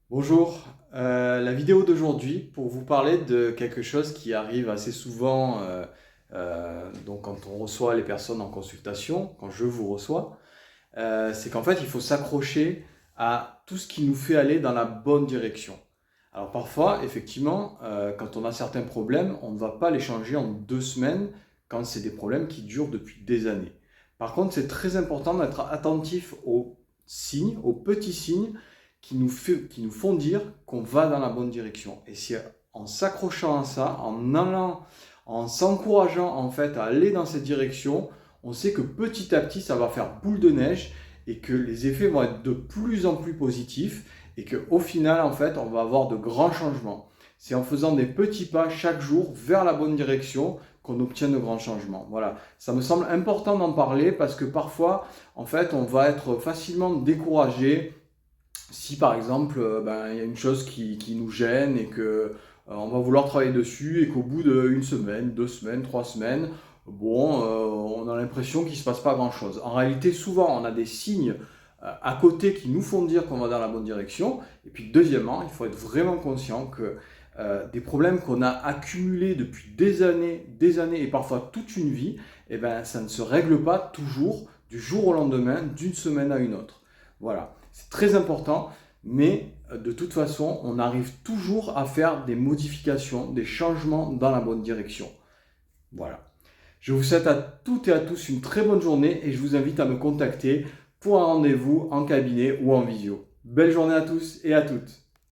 Bonjour, la vidéo d'aujourd'hui pour vous parler de quelque chose qui arrive assez souvent donc quand on reçoit les personnes en consultation, quand je vous reçois, c'est qu'en fait il faut s'accrocher à tout ce qui nous fait aller dans la bonne direction. Alors parfois, effectivement, quand on a certains problèmes, on ne va pas les changer en 2 semaines quand c'est des problèmes qui durent depuis des années. Par contre, c'est très important d'être attentif aux signes, aux petits signes qui nous font dire qu'on va dans la bonne direction. Et c'est en s'accrochant à ça, en s'encourageant en fait à aller dans cette direction, on sait que petit à petit ça va faire boule de neige et que les effets vont être de plus en plus positifs et qu'au final en fait on va avoir de grands changements. C'est en faisant des petits pas chaque jour vers la bonne direction qu'on obtient de grands changements. Voilà, ça me semble important d'en parler parce que parfois en fait on va être facilement découragé si par exemple, il y a une chose qui nous gêne et que, on va vouloir travailler dessus et qu'au bout d'une semaine, 2 semaines, 3 semaines, bon, on a l'impression qu'il ne se passe pas grand-chose. En réalité, souvent, on a des signes, à côté qui nous font dire qu'on va dans la bonne direction. Et puis deuxièmement, il faut être vraiment conscient que, des problèmes qu'on a accumulés depuis des années et parfois toute une vie, et ben, ça ne se règle pas toujours du jour au lendemain, d'une semaine à une autre. Voilà, c'est très important, mais de toute façon, on arrive toujours à faire des modifications, des changements dans la bonne direction. Voilà. Je vous souhaite à toutes et à tous une très bonne journée et je vous invite à me contacter pour un rendez-vous en cabinet ou en visio. Belle journée à tous et à toutes.